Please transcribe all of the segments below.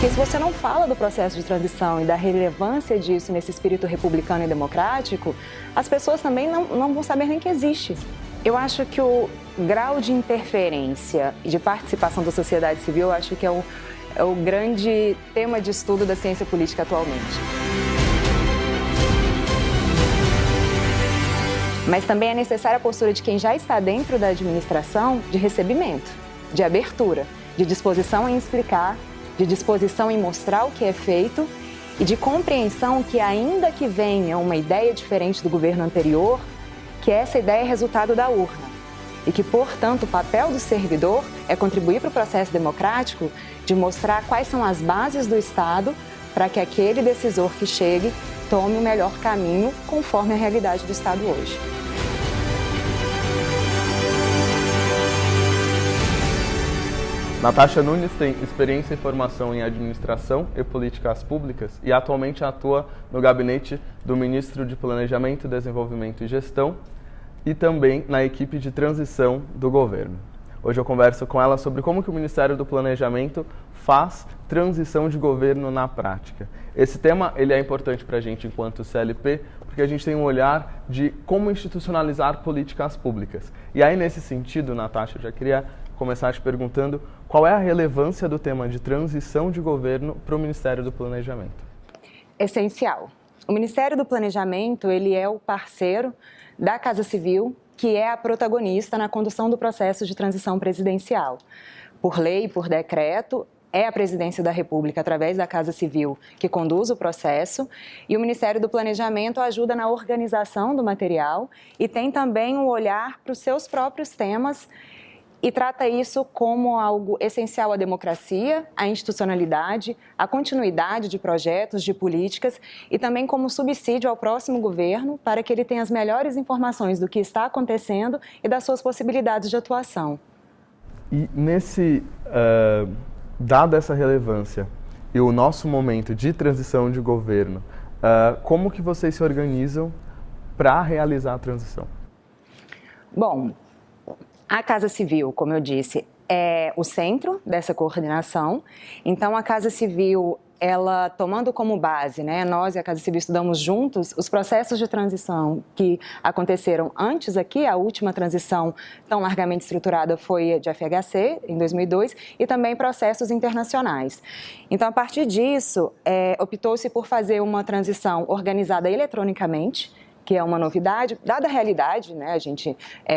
Porque se você não fala do processo de transição e da relevância disso nesse espírito republicano e democrático, as pessoas também não vão saber nem que existe. Eu acho que o grau de interferência e de participação da sociedade civil, eu acho que é o grande tema de estudo da ciência política atualmente. Mas também é necessária a postura de quem já está dentro da administração de recebimento, de abertura, de disposição em explicar, de disposição em mostrar o que é feito e de compreensão que, ainda que venha uma ideia diferente do governo anterior, que essa ideia é resultado da urna e que, portanto, o papel do servidor é contribuir para o processo democrático de mostrar quais são as bases do Estado para que aquele decisor que chegue tome o melhor caminho conforme a realidade do Estado hoje. Natasha Nunes tem experiência e formação em administração e políticas públicas e atualmente atua no gabinete do Ministro de Planejamento, Desenvolvimento e Gestão e também na equipe de transição do governo. Hoje eu converso com ela sobre como que o Ministério do Planejamento faz transição de governo na prática. Esse tema ele é importante para a gente enquanto CLP, porque a gente tem um olhar de como institucionalizar políticas públicas. E aí, nesse sentido, Natasha, eu já queria começar te perguntando qual é a relevância do tema de transição de governo para o Ministério do Planejamento. Essencial. O Ministério do Planejamento, ele é o parceiro da Casa Civil, que é a protagonista na condução do processo de transição presidencial. Por lei, por decreto, é a Presidência da República, através da Casa Civil, que conduz o processo, e o Ministério do Planejamento ajuda na organização do material e tem também um olhar para os seus próprios temas e trata isso como algo essencial à democracia, à institucionalidade, à continuidade de projetos, de políticas e também como subsídio ao próximo governo para que ele tenha as melhores informações do que está acontecendo e das suas possibilidades de atuação. E dada essa relevância e o nosso momento de transição de governo, como que vocês se organizam para realizar a transição? Bom, a Casa Civil, como eu disse, é o centro dessa coordenação. Então, a Casa Civil, ela tomando como base, nós e a Casa Civil estudamos juntos os processos de transição que aconteceram antes aqui, a última transição tão largamente estruturada foi de FHC, em 2002, e também processos internacionais. Então, a partir disso, optou-se por fazer uma transição organizada eletronicamente, que é uma novidade, dada a realidade, a gente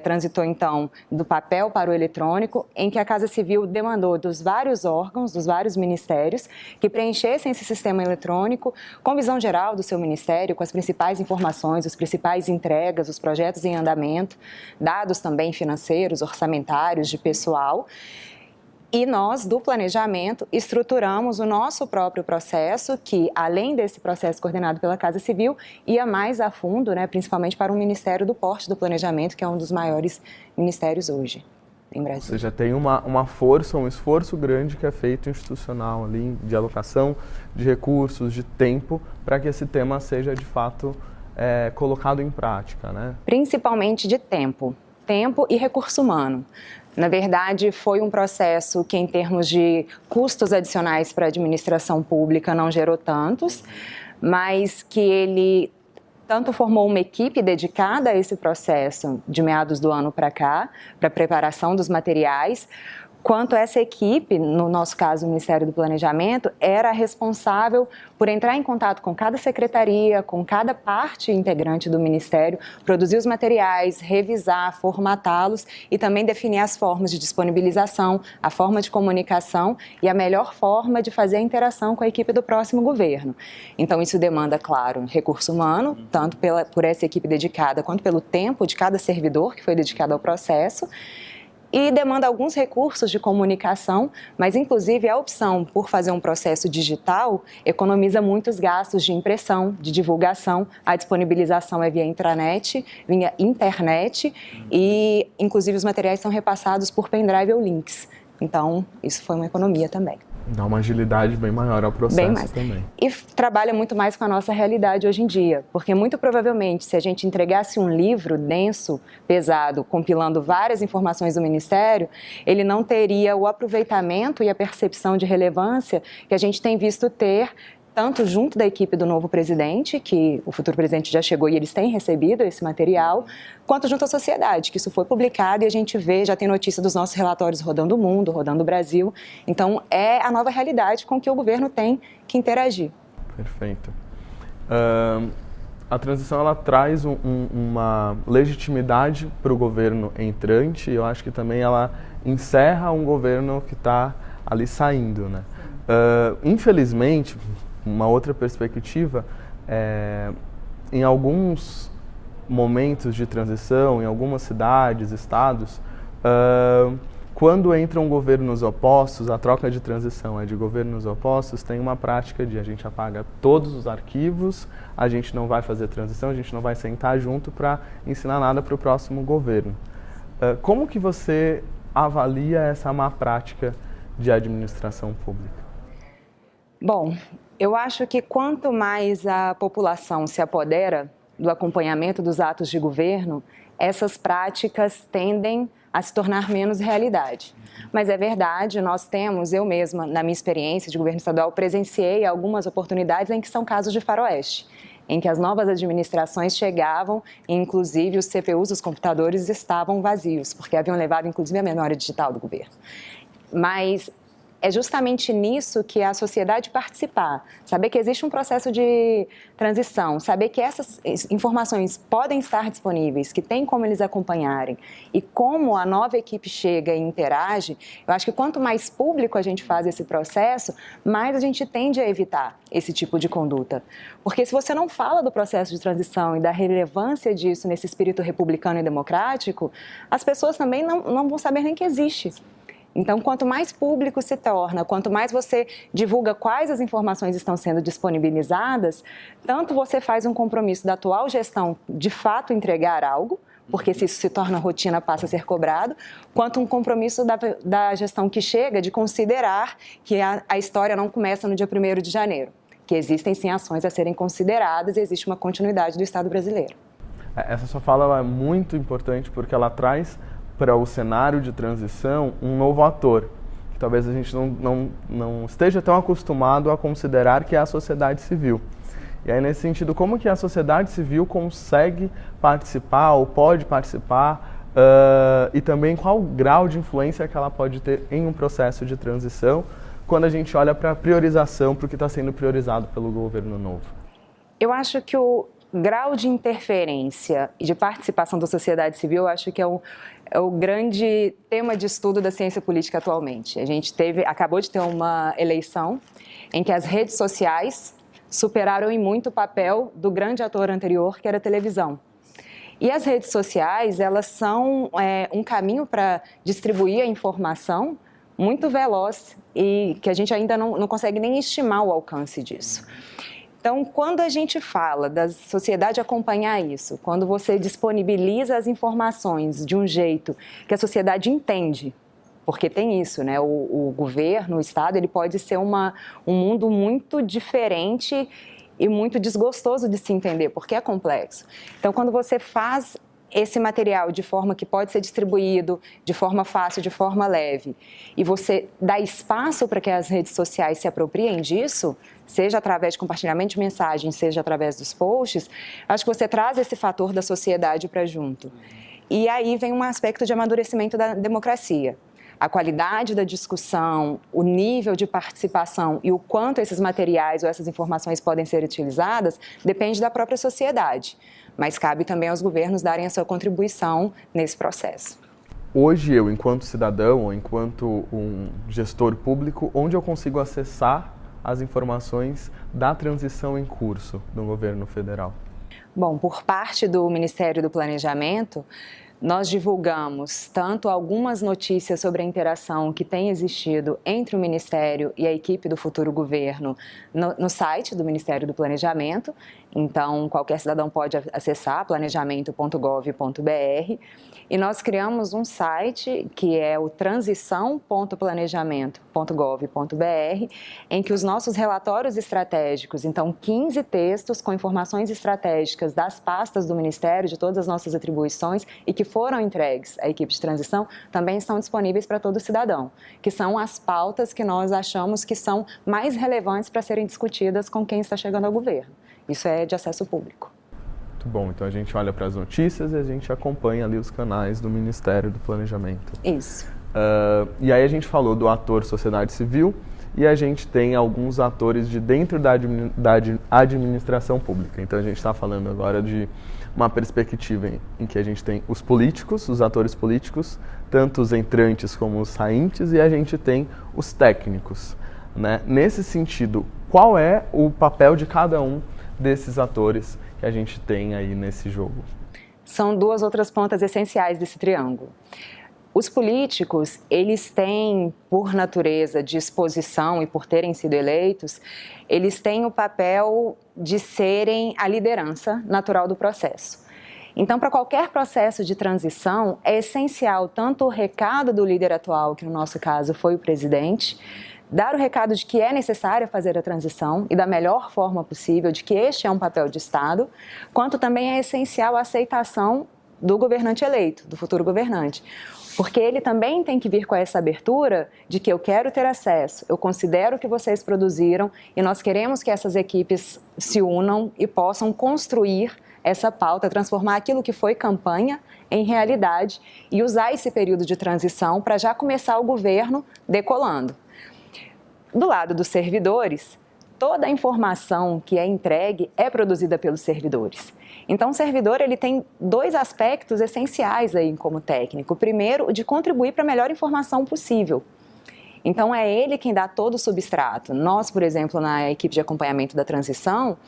transitou então do papel para o eletrônico, em que a Casa Civil demandou dos vários órgãos, dos vários ministérios, que preenchessem esse sistema eletrônico com visão geral do seu ministério, com as principais informações, as principais entregas, os projetos em andamento, dados também financeiros, orçamentários, de pessoal. E nós, do planejamento, estruturamos o nosso próprio processo, que, além desse processo coordenado pela Casa Civil, ia mais a fundo, principalmente para o Ministério do Porte do Planejamento, que é um dos maiores ministérios hoje em Brasília. Ou seja, tem uma força, um esforço grande que é feito institucional ali, de alocação de recursos, de tempo, para que esse tema seja, de fato, colocado em prática, Principalmente de tempo e recurso humano. Na verdade, foi um processo que, em termos de custos adicionais para a administração pública, não gerou tantos, mas que ele tanto formou uma equipe dedicada a esse processo de meados do ano para cá, para a preparação dos materiais, quanto essa equipe, no nosso caso o Ministério do Planejamento, era responsável por entrar em contato com cada secretaria, com cada parte integrante do Ministério, produzir os materiais, revisar, formatá-los e também definir as formas de disponibilização, a forma de comunicação e a melhor forma de fazer a interação com a equipe do próximo governo. Então isso demanda, claro, recurso humano, tanto por essa equipe dedicada quanto pelo tempo de cada servidor que foi dedicado ao processo, e demanda alguns recursos de comunicação, mas inclusive a opção por fazer um processo digital economiza muitos gastos de impressão, de divulgação, a disponibilização é via intranet, via internet e inclusive os materiais são repassados por pendrive ou links. Então, isso foi uma economia também. Dá uma agilidade bem maior ao processo também. E trabalha muito mais com a nossa realidade hoje em dia, porque muito provavelmente se a gente entregasse um livro denso, pesado, compilando várias informações do Ministério, ele não teria o aproveitamento e a percepção de relevância que a gente tem visto ter, tanto junto da equipe do novo presidente, que o futuro presidente já chegou e eles têm recebido esse material, quanto junto à sociedade, que isso foi publicado e a gente vê, já tem notícia dos nossos relatórios rodando o mundo, rodando o Brasil. Então, é a nova realidade com que o governo tem que interagir. Perfeito. A transição, ela traz uma legitimidade para o governo entrante, e eu acho que também ela encerra um governo que está ali saindo, né? Infelizmente, uma outra perspectiva, em alguns momentos de transição, em algumas cidades, estados, quando entram governos opostos, a troca de transição é de governos opostos, tem uma prática de a gente apaga todos os arquivos, a gente não vai fazer transição, a gente não vai sentar junto para ensinar nada para o próximo governo. Como que você avalia essa má prática de administração pública? Bom, eu acho que quanto mais a população se apodera do acompanhamento dos atos de governo, essas práticas tendem a se tornar menos realidade. Mas é verdade, nós temos, eu mesma, na minha experiência de governo estadual, presenciei algumas oportunidades em que são casos de faroeste, em que as novas administrações chegavam e, inclusive, os CPUs, os computadores, estavam vazios, porque haviam levado, inclusive, a memória digital do governo. Mas é justamente nisso que a sociedade participar, saber que existe um processo de transição, saber que essas informações podem estar disponíveis, que tem como eles acompanharem e como a nova equipe chega e interage, eu acho que quanto mais público a gente faz esse processo, mais a gente tende a evitar esse tipo de conduta. Porque se você não fala do processo de transição e da relevância disso nesse espírito republicano e democrático, as pessoas também não vão saber nem que existe. Então, quanto mais público se torna, quanto mais você divulga quais as informações estão sendo disponibilizadas, tanto você faz um compromisso da atual gestão de fato entregar algo, porque se isso se torna rotina, passa a ser cobrado, quanto um compromisso da gestão que chega de considerar que a história não começa no dia 1º de janeiro, que existem sim ações a serem consideradas e existe uma continuidade do Estado brasileiro. Essa sua fala é muito importante porque ela traz para o cenário de transição um novo ator, que talvez a gente não esteja tão acostumado a considerar, que é a sociedade civil. E aí, nesse sentido, como que a sociedade civil consegue participar ou pode participar e também qual o grau de influência que ela pode ter em um processo de transição quando a gente olha para a priorização, para o que está sendo priorizado pelo governo novo? Eu acho que o grau de interferência e de participação da sociedade civil, eu acho que é o grande tema de estudo da ciência política atualmente. A gente acabou de ter uma eleição em que as redes sociais superaram em muito o papel do grande ator anterior, que era a televisão. E as redes sociais, elas são um caminho para distribuir a informação muito veloz e que a gente ainda não consegue nem estimar o alcance disso. Então, quando a gente fala da sociedade acompanhar isso, quando você disponibiliza as informações de um jeito que a sociedade entende, porque tem isso, né? O governo, o Estado, ele pode ser um mundo muito diferente e muito desgostoso de se entender, porque é complexo. Então, quando você faz esse material de forma que pode ser distribuído de forma fácil, de forma leve, e você dá espaço para que as redes sociais se apropriem disso, seja através de compartilhamento de mensagens, seja através dos posts, acho que você traz esse fator da sociedade para junto. E aí vem um aspecto de amadurecimento da democracia. A qualidade da discussão, o nível de participação e o quanto esses materiais ou essas informações podem ser utilizadas depende da própria sociedade. Mas cabe também aos governos darem a sua contribuição nesse processo. Hoje eu, enquanto cidadão ou enquanto um gestor público, onde eu consigo acessar as informações da transição em curso do governo federal? Bom, por parte do Ministério do Planejamento, nós divulgamos tanto algumas notícias sobre a interação que tem existido entre o Ministério e a equipe do futuro governo no site do Ministério do Planejamento. Então, qualquer cidadão pode acessar planejamento.gov.br. e nós criamos um site que é o transição.planejamento.gov.br, em que os nossos relatórios estratégicos, então 15 textos com informações estratégicas das pastas do Ministério, de todas as nossas atribuições e que foram entregues à equipe de transição, também estão disponíveis para todo cidadão, que são as pautas que nós achamos que são mais relevantes para serem discutidas com quem está chegando ao governo. Isso é de acesso público. Muito bom, então a gente olha para as notícias e a gente acompanha ali os canais do Ministério do Planejamento. Isso. E aí a gente falou do ator sociedade civil e a gente tem alguns atores de dentro da administração pública. Então a gente está falando agora de uma perspectiva em que a gente tem os políticos, os atores políticos, tanto os entrantes como os saintes, e a gente tem os técnicos, né? Nesse sentido, qual é o papel de cada um desses atores que a gente tem aí nesse jogo? São duas outras pontas essenciais desse triângulo. Os políticos, eles têm, por natureza de exposição e por terem sido eleitos, eles têm o papel de serem a liderança natural do processo. Então, para qualquer processo de transição, é essencial tanto o recado do líder atual, que no nosso caso foi o presidente, dar o recado de que é necessário fazer a transição e da melhor forma possível, de que este é um papel de Estado, quanto também é essencial a aceitação do governante eleito, do futuro governante. Porque ele também tem que vir com essa abertura de que eu quero ter acesso, eu considero o que vocês produziram e nós queremos que essas equipes se unam e possam construir essa pauta, transformar aquilo que foi campanha em realidade e usar esse período de transição para já começar o governo decolando. Do lado dos servidores, toda a informação que é entregue é produzida pelos servidores. Então, o servidor ele tem dois aspectos essenciais aí como técnico. O primeiro, o de contribuir para a melhor informação possível. Então, é ele quem dá todo o substrato. Nós, por exemplo, na equipe de acompanhamento da transição,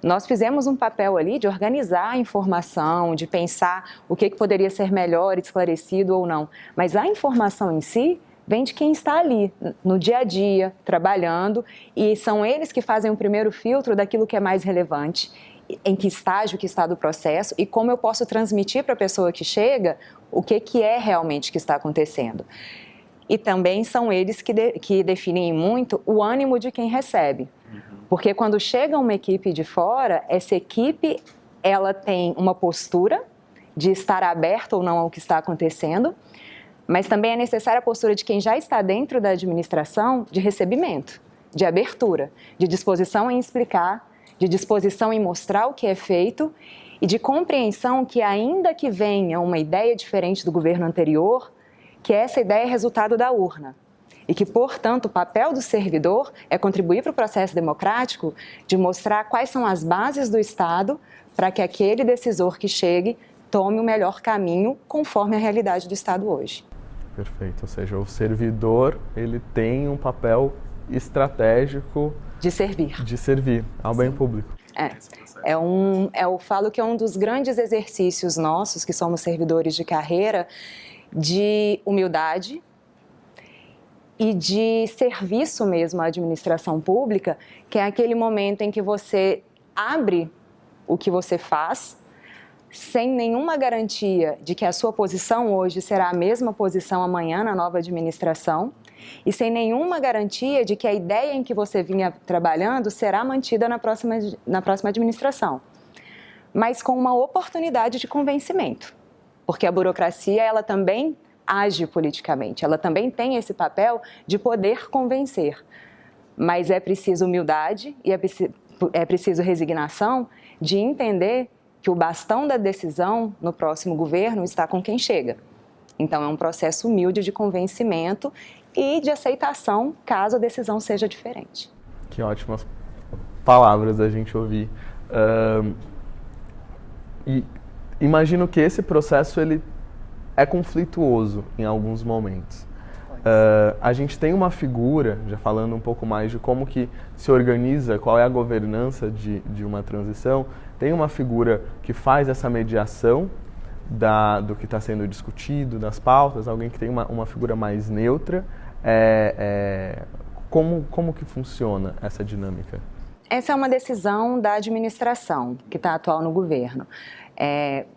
nós fizemos um papel ali de organizar a informação, de pensar o que poderia ser melhor, esclarecido ou não. Mas a informação em si vem de quem está ali, no dia a dia, trabalhando, e são eles que fazem o primeiro filtro daquilo que é mais relevante, em que estágio que está do processo e como eu posso transmitir para a pessoa que chega o que é realmente que está acontecendo. E também são eles que definem muito o ânimo de quem recebe. Porque quando chega uma equipe de fora, essa equipe ela tem uma postura de estar aberta ou não ao que está acontecendo, mas também é necessária a postura de quem já está dentro da administração de recebimento, de abertura, de disposição em explicar, de disposição em mostrar o que é feito e de compreensão que ainda que venha uma ideia diferente do governo anterior, que essa ideia é resultado da urna e que, portanto, o papel do servidor é contribuir para o processo democrático de mostrar quais são as bases do Estado para que aquele decisor que chegue tome o melhor caminho conforme a realidade do Estado hoje. Perfeito, ou seja, o servidor ele tem um papel estratégico de servir ao bem público. Eu falo que é um dos grandes exercícios nossos, que somos servidores de carreira, de humildade e de serviço mesmo à administração pública, que é aquele momento em que você abre o que você faz, sem nenhuma garantia de que a sua posição hoje será a mesma posição amanhã na nova administração e sem nenhuma garantia de que a ideia em que você vinha trabalhando será mantida na próxima administração, mas com uma oportunidade de convencimento, porque a burocracia ela também age politicamente, ela também tem esse papel de poder convencer, mas é preciso humildade e é preciso resignação de entender que o bastão da decisão no próximo governo está com quem chega. Então, é um processo humilde de convencimento e de aceitação, caso a decisão seja diferente. Que ótimas palavras a gente ouvir. E imagino que esse processo ele é conflituoso em alguns momentos. A gente tem uma figura, já falando um pouco mais de como que se organiza, qual é a governança de uma transição, tem uma figura que faz essa mediação do que está sendo discutido, das pautas, alguém que tem uma figura mais neutra. Como que funciona essa dinâmica? Essa é uma decisão da administração que está atual no governo.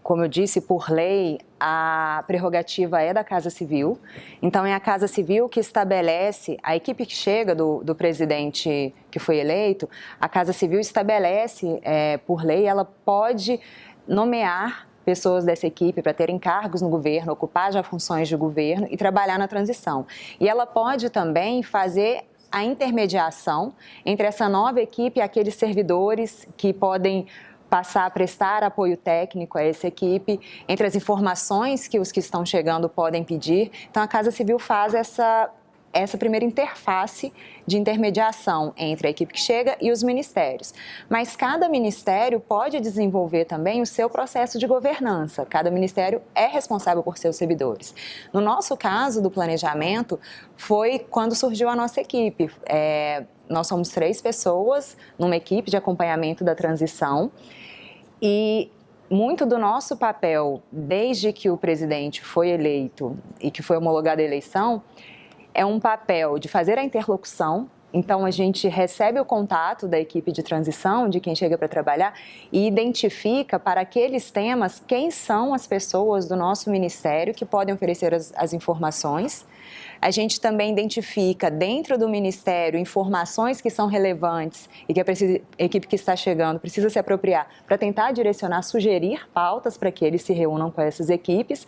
Como eu disse, por lei, a prerrogativa é da Casa Civil. Então, é a Casa Civil que estabelece, a equipe que chega do presidente que foi eleito, a Casa Civil estabelece, por lei, ela pode nomear pessoas dessa equipe para terem cargos no governo, ocupar já funções de governo e trabalhar na transição. E ela pode também fazer a intermediação entre essa nova equipe e aqueles servidores que podem passar a prestar apoio técnico a essa equipe, entre as informações que os que estão chegando podem pedir. Então, a Casa Civil faz essa primeira interface de intermediação entre a equipe que chega e os ministérios. Mas cada ministério pode desenvolver também o seu processo de governança. Cada ministério é responsável por seus servidores. No nosso caso do planejamento, foi quando surgiu a nossa equipe. Nós somos 3 pessoas numa equipe de acompanhamento da transição e muito do nosso papel, desde que o presidente foi eleito e que foi homologada a eleição, é um papel de fazer a interlocução. Então, a gente recebe o contato da equipe de transição, de quem chega para trabalhar, e identifica para aqueles temas quem são as pessoas do nosso ministério que podem oferecer as informações. A gente também identifica dentro do ministério informações que são relevantes e que a equipe que está chegando precisa se apropriar para tentar direcionar, sugerir pautas para que eles se reúnam com essas equipes.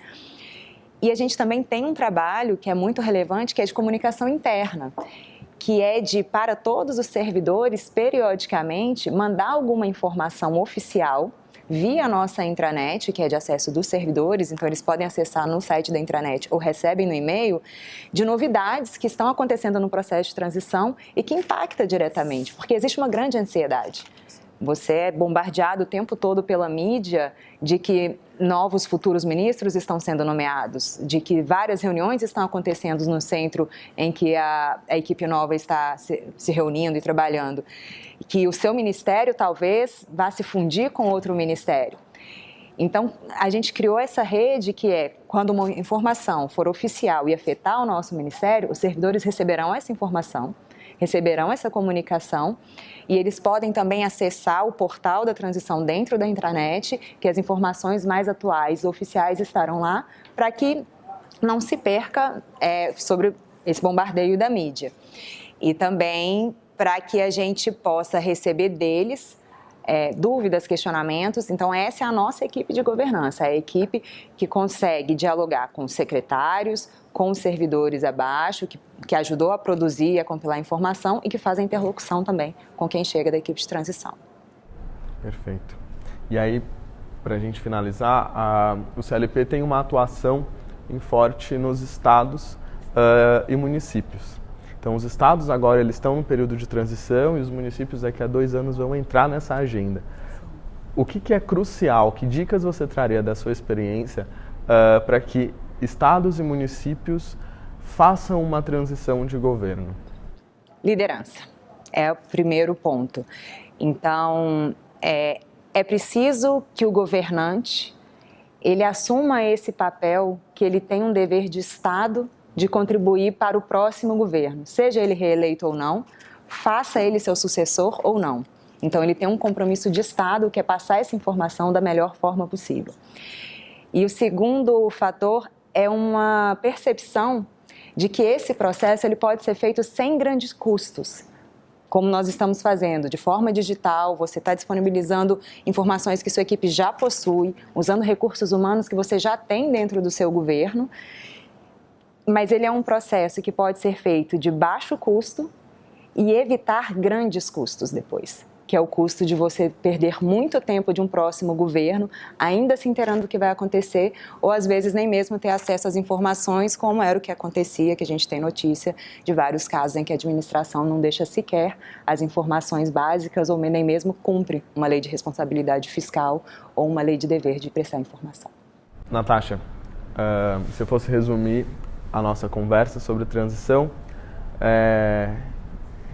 E a gente também tem um trabalho que é muito relevante, que é de comunicação interna, que é de, para todos os servidores, periodicamente, mandar alguma informação oficial via a nossa intranet, que é de acesso dos servidores, então eles podem acessar no site da intranet ou recebem no e-mail, de novidades que estão acontecendo no processo de transição e que impacta diretamente, porque existe uma grande ansiedade. Você é bombardeado o tempo todo pela mídia de que novos futuros ministros estão sendo nomeados, de que várias reuniões estão acontecendo no centro em que a equipe nova está se reunindo e trabalhando, que o seu ministério talvez vá se fundir com outro ministério. Então, a gente criou essa rede que quando uma informação for oficial e afetar o nosso ministério, os servidores receberão essa informação, receberão essa comunicação e eles podem também acessar o portal da transição dentro da intranet, que as informações mais atuais, oficiais, estarão lá, para que não se perca sobre esse bombardeio da mídia. E também para que a gente possa receber deles dúvidas, questionamentos. Então, essa é a nossa equipe de governança, a equipe que consegue dialogar com os secretários, com os servidores abaixo, que ajudou a produzir e a compilar informação e que faz a interlocução também com quem chega da equipe de transição. Perfeito. E aí, para a gente finalizar, o CLP tem uma atuação forte nos estados e municípios. Então, os estados agora eles estão no período de transição e os municípios daqui a 2 anos vão entrar nessa agenda. O que é crucial? Que dicas você traria da sua experiência para que estados e municípios façam uma transição de governo? Liderança é o primeiro ponto. Então, é preciso que o governante ele assuma esse papel, que ele tem um dever de Estado de contribuir para o próximo governo, seja ele reeleito ou não, faça ele seu sucessor ou não. Então, ele tem um compromisso de Estado que é passar essa informação da melhor forma possível. E o segundo fator é uma percepção de que esse processo ele pode ser feito sem grandes custos, como nós estamos fazendo, de forma digital, você está disponibilizando informações que sua equipe já possui, usando recursos humanos que você já tem dentro do seu governo, mas ele é um processo que pode ser feito de baixo custo e evitar grandes custos depois, que é o custo de você perder muito tempo de um próximo governo, ainda se inteirando do que vai acontecer, ou às vezes nem mesmo ter acesso às informações, como era o que acontecia, que a gente tem notícia de vários casos em que a administração não deixa sequer as informações básicas ou nem mesmo cumpre uma lei de responsabilidade fiscal ou uma lei de dever de prestar informação. Natasha, se eu fosse resumir a nossa conversa sobre transição,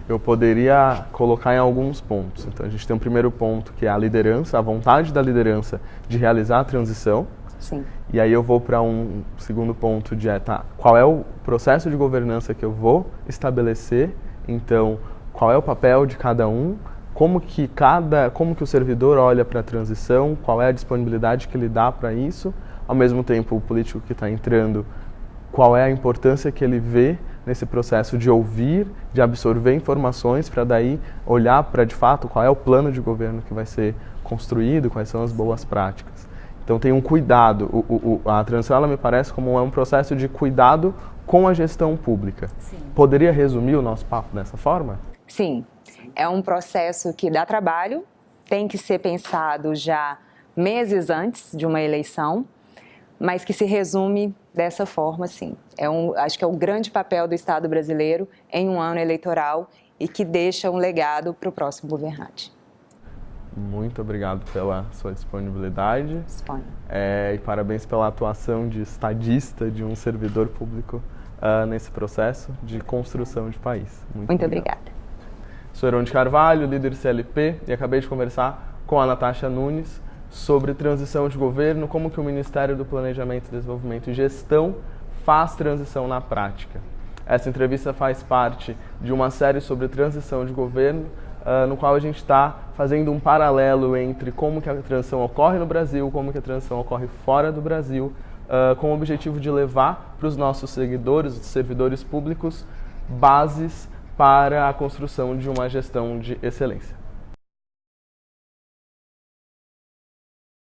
eu poderia colocar em alguns pontos. Então, a gente tem um primeiro ponto, que é a liderança, a vontade da liderança de realizar a transição. Sim. E aí eu vou para um segundo ponto de qual é o processo de governança que eu vou estabelecer, então, qual é o papel de cada um, como que o servidor olha para a transição, qual é a disponibilidade que ele dá para isso, ao mesmo tempo o político que está entrando, qual é a importância que ele vê nesse processo de ouvir, de absorver informações, para daí olhar para, de fato, qual é o plano de governo que vai ser construído, quais são as boas práticas. Então tem um cuidado, a transição ela me parece como um processo de cuidado com a gestão pública. Sim. Poderia resumir o nosso papo dessa forma? Sim, é um processo que dá trabalho, tem que ser pensado já meses antes de uma eleição, mas que se resume dessa forma, sim. Acho que é o grande papel do Estado brasileiro em um ano eleitoral e que deixa um legado para o próximo governante. Muito obrigado pela sua disponibilidade. Disponho. E parabéns pela atuação de estadista, de um servidor público nesse processo de construção de país. Muito obrigada. Sou Heron de Carvalho, líder CLP, e acabei de conversar com a Natasha Nunes sobre transição de governo, como que o Ministério do Planejamento, Desenvolvimento e Gestão faz transição na prática. Essa entrevista faz parte de uma série sobre transição de governo, no qual a gente está fazendo um paralelo entre como que a transição ocorre no Brasil, como que a transição ocorre fora do Brasil, com o objetivo de levar para os nossos seguidores, os servidores públicos, bases para a construção de uma gestão de excelência.